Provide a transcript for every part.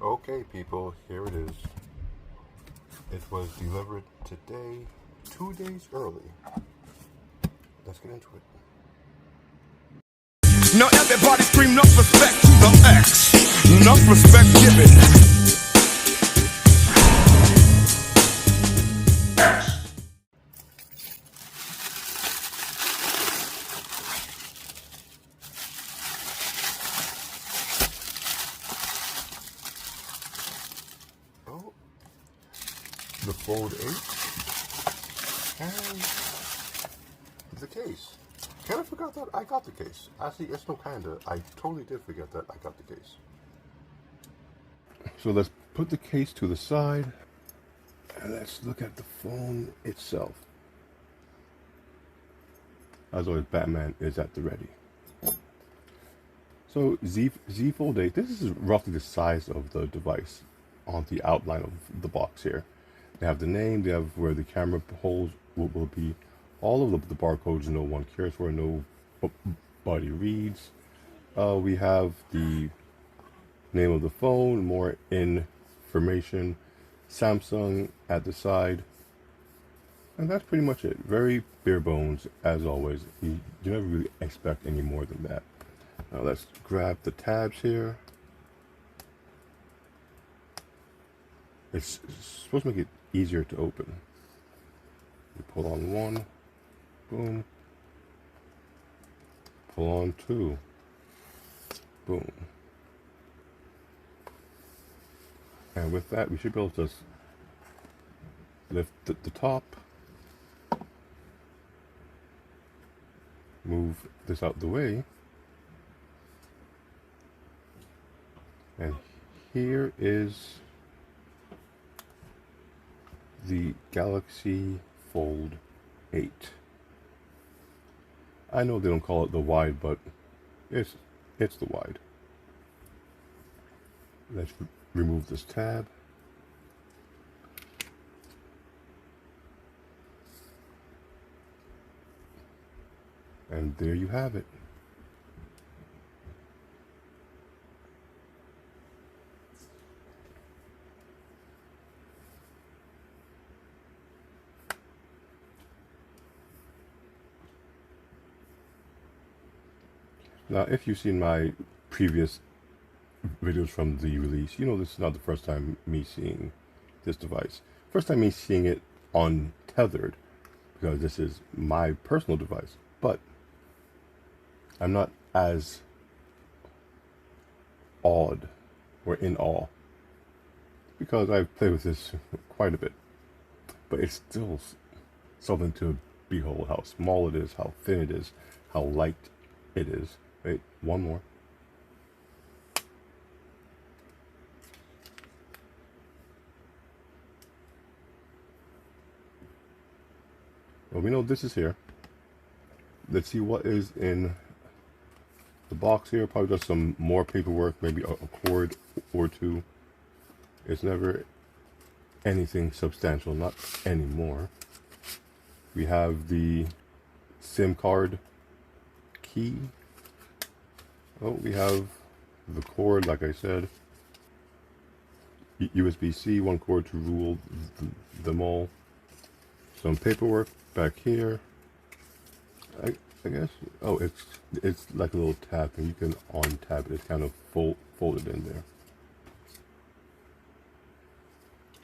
Okay, people, here it is. It was delivered today, 2 days early. Let's get into it. Now everybody scream enough respect to the X. Enough respect given. Oh, the Fold 8 and the case. Kind of forgot that I got the case. Actually, it's no kinda. I totally did forget that I got the case. So let's put the case to the side and let's look at the phone itself. As always, Batman is at the ready. So Z Fold 8, this is roughly the size of the device on the outline of the box here. They have the name, they have where the camera holes will be, all of the barcodes no one cares for, nobody reads. We have the name of the phone, more information, Samsung at the side, and that's pretty much it. Very bare bones, as always. You never really expect any more than that. Now let's grab the tabs here. It's supposed to make it easier to open. You pull on one, boom. Pull on two, boom. And with that, we should be able to just lift the top, move this out the way, and here is the Galaxy Fold 8. I know they don't call it the wide, but it's the wide. Let's remove this tab. And there you have it. Now, if you've seen my previous videos from the release, you know this is not the first time me seeing this device. First time me seeing it untethered, because this is my personal device. But I'm not as awed or in awe, because I've played with this quite a bit. But it's still something to behold, how small it is, how thin it is, how light it is. Wait, one more. Well, we know this is here. Let's see what is in the box here. Probably just some more paperwork, maybe a cord or two. It's never anything substantial, not anymore. We have the SIM card key. Oh, we have the cord, like I said. USB-C, one cord to rule them all. Some paperwork back here. I guess, oh, it's like a little tab, and you can on-tab it. It's kind of folded in there.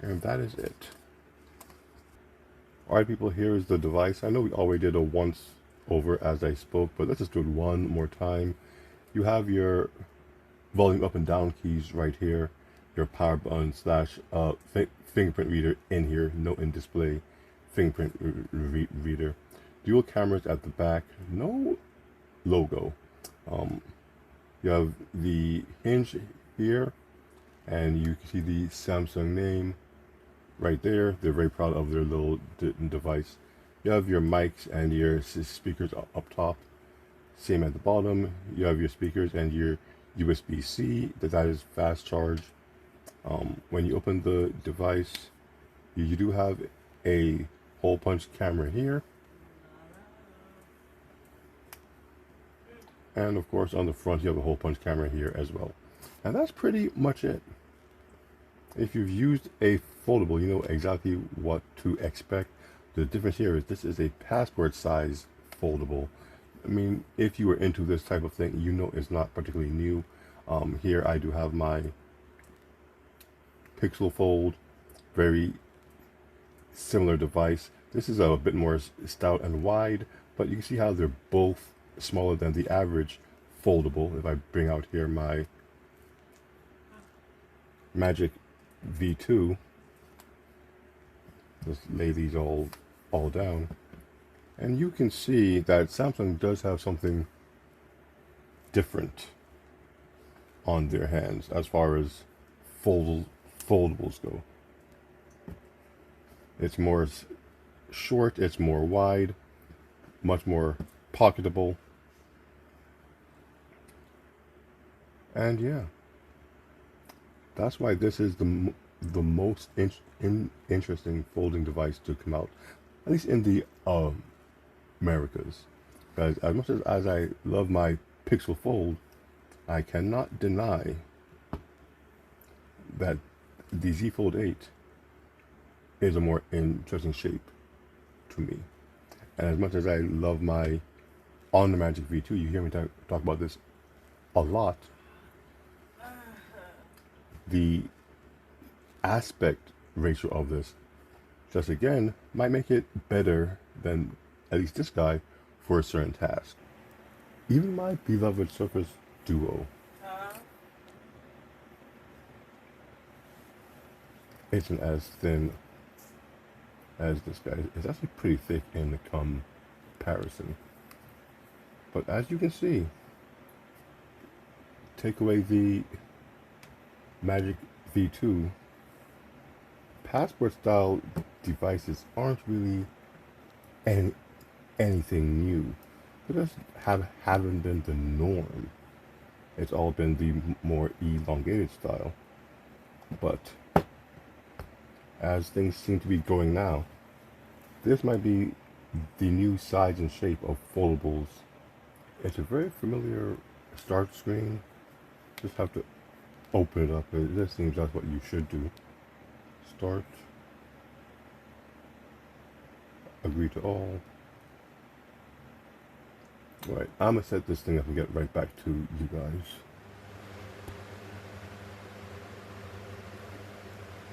And that is it. Alright, people, here is the device. I know we already did a once over as I spoke, but let's just do it one more time. You have your volume up and down keys right here, your power button slash fingerprint reader in here, no in-display fingerprint reader. Dual cameras at the back, no logo. You have the hinge here, and you can see the Samsung name right there. They're very proud of their little device. You have your mics and your speakers up top. Same at the bottom. You have your speakers and your USB-C. That is fast charge. When you open the device, you do have a hole punch camera here. And of course on the front you have a hole punch camera here as well. And that's pretty much it. If you've used a foldable, you know exactly what to expect. The difference here is this is a passport size foldable. I mean, if you were into this type of thing, you know it's not particularly new. Here I do have my Pixel Fold, very similar device. This is a bit more stout and wide, but you can see how they're both smaller than the average foldable. If I bring out here my Magic V2, just lay these all down, and you can see that Samsung does have something different on their hands as far as foldables go. It's more short, it's more wide, much more pocketable, and yeah, that's why this is the most interesting folding device to come out, at least in the Americas. Because as much as I love my Pixel Fold, I cannot deny that the Z Fold 8 is a more interesting shape to me. And as much as I love my on the Magic V2, you hear me talk about this a lot, the aspect ratio of this just again might make it better than at least this guy for a certain task. Even my beloved Surface Duo isn't as thin as this guy. It's actually pretty thick in the comparison. But as you can see, take away the Magic V2, passport style devices aren't really anything new. They just haven't been the norm. It's all been the more elongated style. But as things seem to be going now, this might be the new size and shape of foldables. It's a very familiar start screen. Just have to open it up. It just seems that's what you should do. Start. Agree to all. Right, I'm gonna set this thing up and get right back to you guys.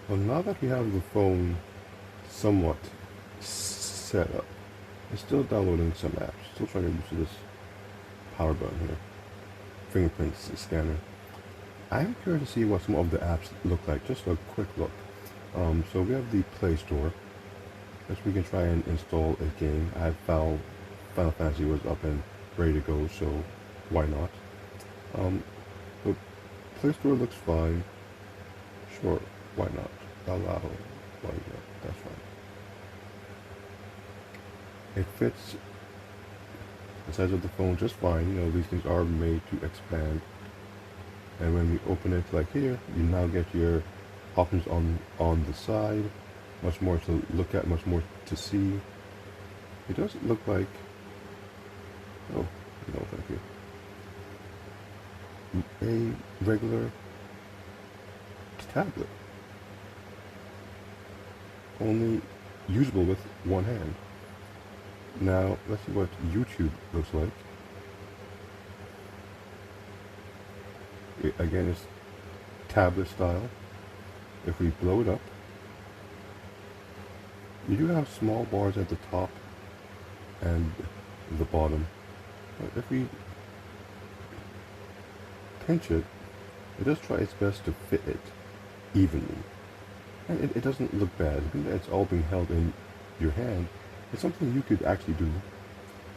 Well, now that we have the phone somewhat set up, it's still downloading some apps. Still trying to get used to this power button here. Fingerprints scanner. I'm curious to see what some of the apps look like. Just a quick look. So we have the Play Store. Guess we can try and install a game. I had Final Fantasy was up and ready to go, so why not? The Play Store looks fine. Sure, why not? Allow, why not? That's fine. It fits the size of the phone just fine. You know, these things are made to expand. And when we open it like here, you now get your options on the side. Much more to look at, much more to see. It doesn't look like, oh, no, thank you. A regular tablet. Only usable with one hand. Now, let's see what YouTube looks like. Again, it's tablet style. If we blow it up, you do have small bars at the top and the bottom. But if we pinch it, it does try its best to fit it evenly. And it doesn't look bad. It's all being held in your hand. It's something you could actually do.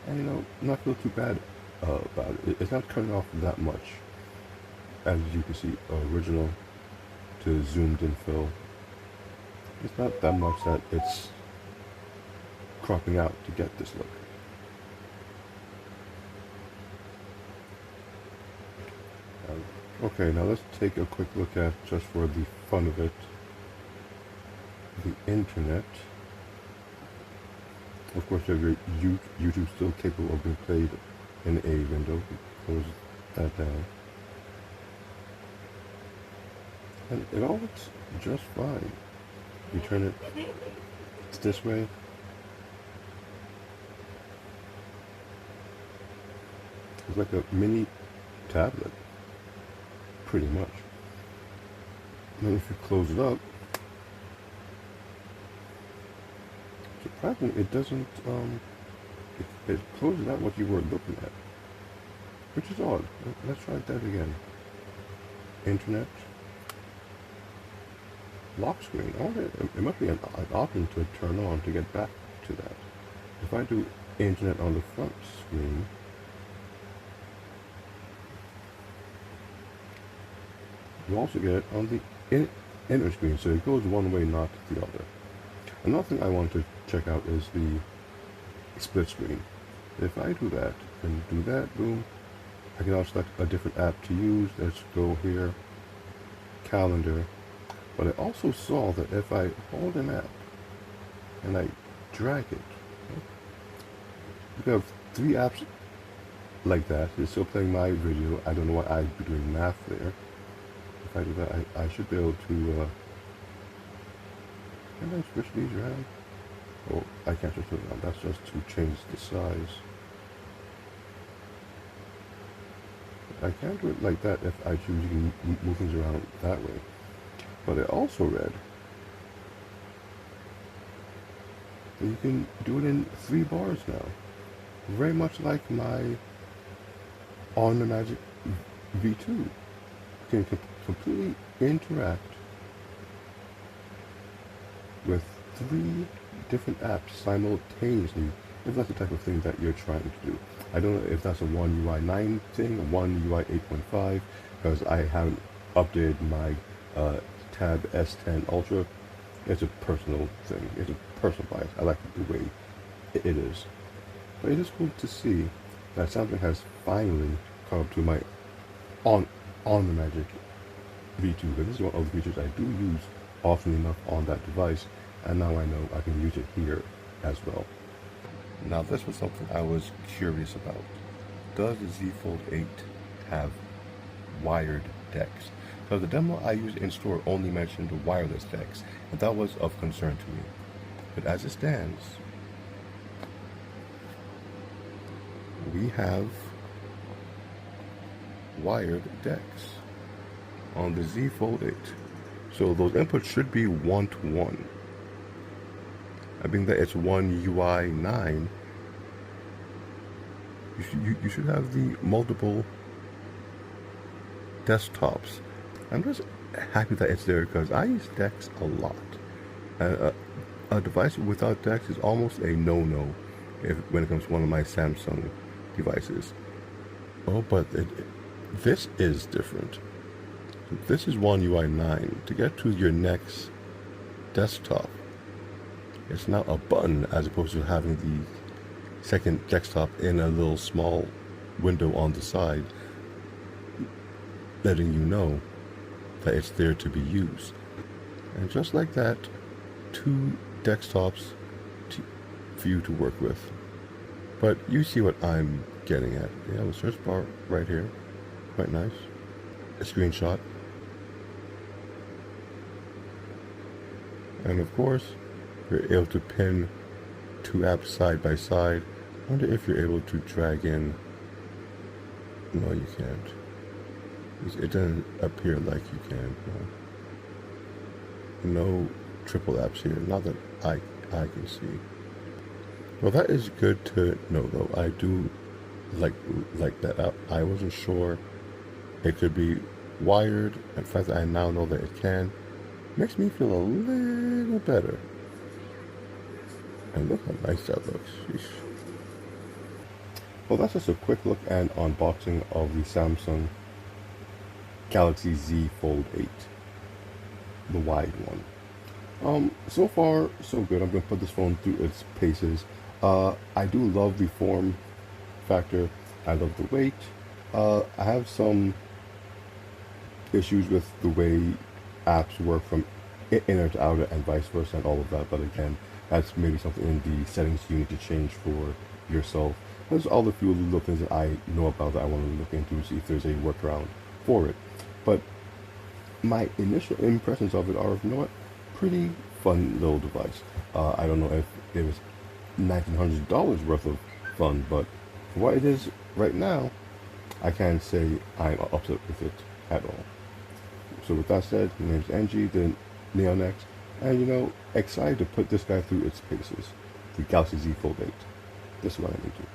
And you know, not feel too bad about it. It's not cutting off that much. As you can see, original to zoomed in fill. It's not that much that it's cropping out to get this look. Okay, now let's take a quick look at, just for the fun of it, the internet. Of course, you have your YouTube still capable of being played in a window. Close that down. And it all looks just fine. You turn it this way. It's like a mini tablet, pretty much. And then if you close it up, surprisingly, it doesn't, it closes out what you were looking at, which is odd. Let's try that again. Internet, lock screen. Oh, it must be an option to turn on to get back to that. If I do internet on the front screen, you also get it on the inner screen, so it goes one way, not the other. Another thing I want to check out is the split screen. If I do that and do that, boom, I can now select a different app to use. Let's go here, calendar. But I also saw that if I hold an app and I drag it, you can have 3 apps like that. It's still playing my video. I don't know why I'd be doing math there. If I do that, I should be able to, can I switch these around? Oh, I can't switch it around. That's just to change the size. I can't do it like that if I choose. You can move things around that way. But I also read that you can do it in 3 bars now. Very much like my On the Magic V2. You can completely interact with 3 different apps simultaneously, if that's the type of thing that you're trying to do. I don't know if that's a One UI 9 thing, One UI 8.5, because I haven't updated my Tab S10 Ultra. It's a personal thing. It's a personal bias. I like it the way it is. But it is cool to see that Samsung has finally caught up to my on the Magic V2. But this is one of the features I do use often enough on that device, and now I know I can use it here as well. Now this was something I was curious about. Does the Z Fold 8 have wired DEX? So the demo I used in store only mentioned wireless DEX, and that was of concern to me. But as it stands, we have wired DEX on the Z Fold 8. So those inputs should be one-to-one. I mean that it's One UI 9. You should have the multiple desktops. I'm just happy that it's there because I use DeX a lot. A device without DeX is almost a no-no when it comes to one of my Samsung devices. Oh, but this is different. This is One UI 9. To get to your next desktop, it's now a button as opposed to having the second desktop in a little small window on the side, letting you know that it's there to be used. And just like that, 2 desktops for you to work with. But you see what I'm getting at. You have a search bar right here, quite nice. A screenshot. And of course, you're able to pin 2 apps side by side. I wonder if you're able to drag in. No, you can't. It doesn't appear like you can. No triple apps here, not that I can see. Well, that is good to know, though. I do like that. I wasn't sure it could be wired. In fact, I now know that it can. Makes me feel a little better. And look how nice that looks. Sheesh. Well, that's just a quick look and unboxing of the Samsung Galaxy Z Fold 8, the wide one. So far, so good. I'm going to put this phone through its paces. I do love the form factor. I love the weight. I have some issues with the way apps work from inner to outer and vice versa and all of that, but again, that's maybe something in the settings you need to change for yourself. There's all the few little things that I know about that I want to look into, see if there's a workaround for it. But my initial impressions of it are, you know what, pretty fun little device. I don't know if it was $1,900 worth of fun, but for what it is right now, I can't say I'm upset with it at all. So with that said, my name's Angie, the Neon X, and excited to put this guy through its paces. The Galaxy Z Fold 8. This is what I'm into.